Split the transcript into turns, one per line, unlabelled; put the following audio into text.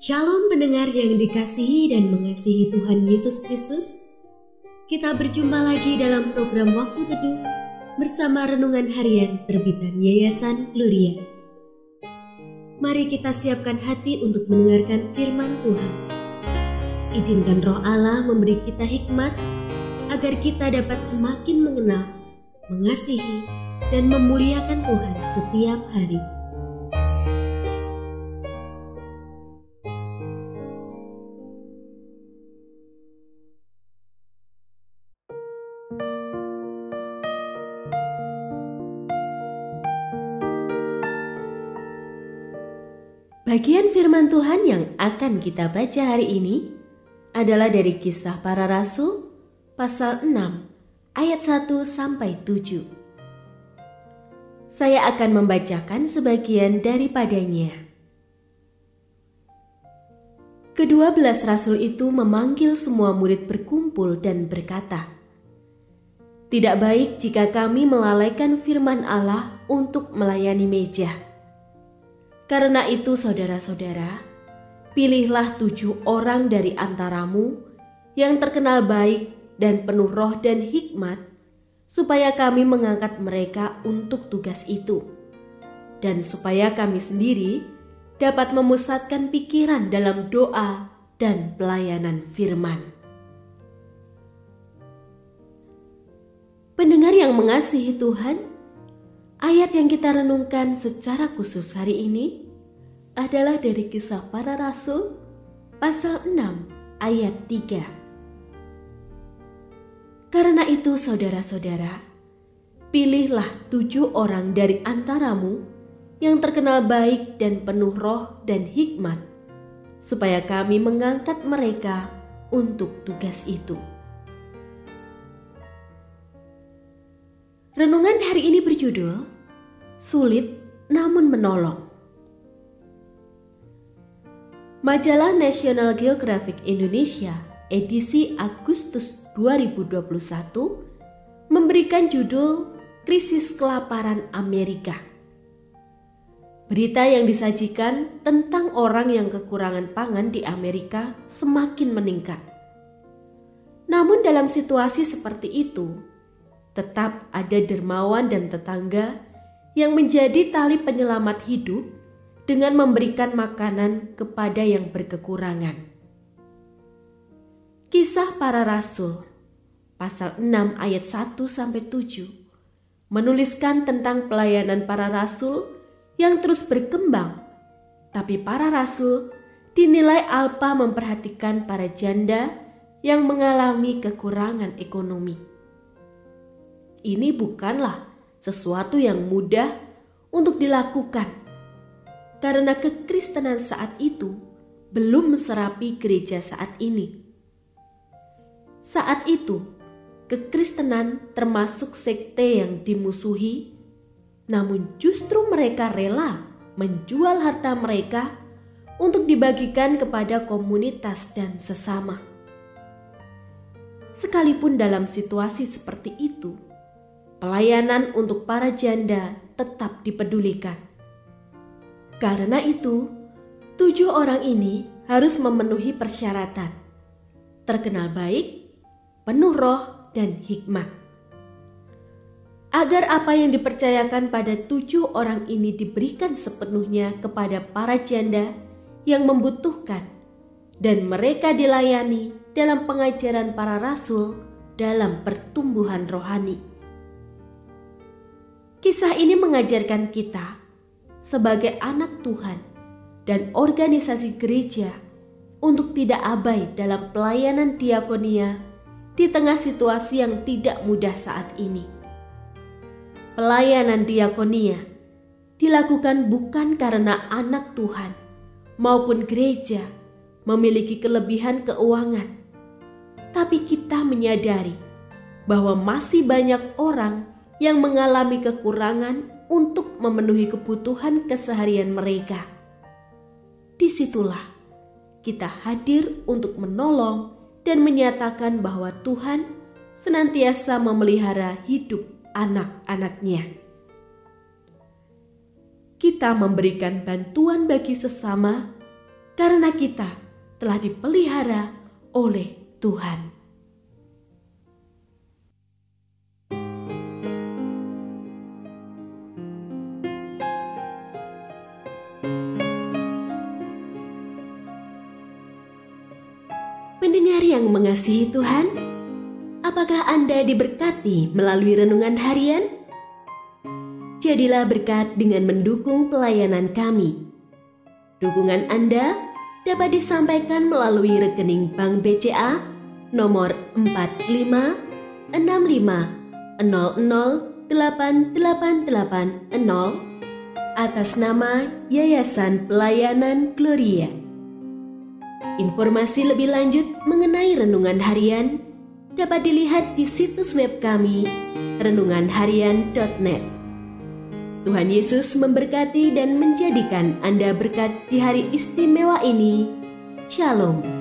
Shalom pendengar yang dikasihi dan mengasihi Tuhan Yesus Kristus. Kita berjumpa lagi dalam program Waktu Teduh bersama Renungan Harian terbitan Yayasan Gloria. Mari kita siapkan hati untuk mendengarkan firman Tuhan. Izinkan Roh Allah memberi kita hikmat agar kita dapat semakin mengenal, mengasihi, dan memuliakan Tuhan setiap hari. Bagian firman Tuhan yang akan kita baca hari ini adalah dari Kisah Para Rasul pasal 6 ayat 1-7. Saya akan membacakan sebagian daripadanya. Kedua belas rasul itu memanggil semua murid berkumpul dan berkata, "Tidak baik jika kami melalaikan firman Allah untuk melayani meja. Karena itu saudara-saudara, pilihlah 7 orang dari antaramu yang terkenal baik dan penuh roh dan hikmat, supaya kami mengangkat mereka untuk tugas itu, dan supaya kami sendiri dapat memusatkan pikiran dalam doa dan pelayanan firman." Pendengar yang mengasihi Tuhan, ayat yang kita renungkan secara khusus hari ini adalah dari Kisah Para Rasul pasal 6 ayat 3. Karena itu saudara-saudara, pilihlah 7 orang dari antaramu yang terkenal baik dan penuh roh dan hikmat, supaya kami mengangkat mereka untuk tugas itu. Renungan hari ini berjudul Sulit Namun Menolong. Majalah National Geographic Indonesia edisi Agustus 2021 memberikan judul Krisis Kelaparan Amerika. Berita yang disajikan tentang orang yang kekurangan pangan di Amerika semakin meningkat. Namun dalam situasi seperti itu, tetap ada dermawan dan tetangga yang menjadi tali penyelamat hidup dengan memberikan makanan kepada yang berkekurangan. Kisah Para Rasul pasal 6 ayat 1-7 menuliskan tentang pelayanan para rasul yang terus berkembang, tapi para rasul dinilai alpa memperhatikan para janda yang mengalami kekurangan ekonomi. Ini bukanlah sesuatu yang mudah untuk dilakukan, karena kekristenan saat itu belum meserapi gereja saat ini. Saat itu, kekristenan termasuk sekte yang dimusuhi, namun justru mereka rela menjual harta mereka untuk dibagikan kepada komunitas dan sesama. Sekalipun dalam situasi seperti itu, pelayanan untuk para janda tetap dipedulikan. Karena itu, 7 orang ini harus memenuhi persyaratan: terkenal baik, penuh roh, dan hikmat. Agar apa yang dipercayakan pada 7 orang ini diberikan sepenuhnya kepada para janda yang membutuhkan, dan mereka dilayani dalam pengajaran para rasul dalam pertumbuhan rohani. Kisah ini mengajarkan kita sebagai anak Tuhan dan organisasi gereja untuk tidak abai dalam pelayanan diakonia di tengah situasi yang tidak mudah saat ini. Pelayanan diakonia dilakukan bukan karena anak Tuhan maupun gereja memiliki kelebihan keuangan, tapi kita menyadari bahwa masih banyak orang yang mengalami kekurangan untuk memenuhi kebutuhan keseharian mereka. Disitulah kita hadir untuk menolong dan menyatakan bahwa Tuhan senantiasa memelihara hidup anak-anaknya. Kita memberikan bantuan bagi sesama karena kita telah dipelihara oleh Tuhan. Pendengar yang mengasihi Tuhan, apakah Anda diberkati melalui renungan harian? Jadilah berkat dengan mendukung pelayanan kami. Dukungan Anda dapat disampaikan melalui rekening Bank BCA nomor 4565008880 atas nama Yayasan Pelayanan Gloria. Informasi lebih lanjut mengenai renungan harian dapat dilihat di situs web kami renunganharian.net. Tuhan Yesus memberkati dan menjadikan Anda berkat di hari istimewa ini. Shalom.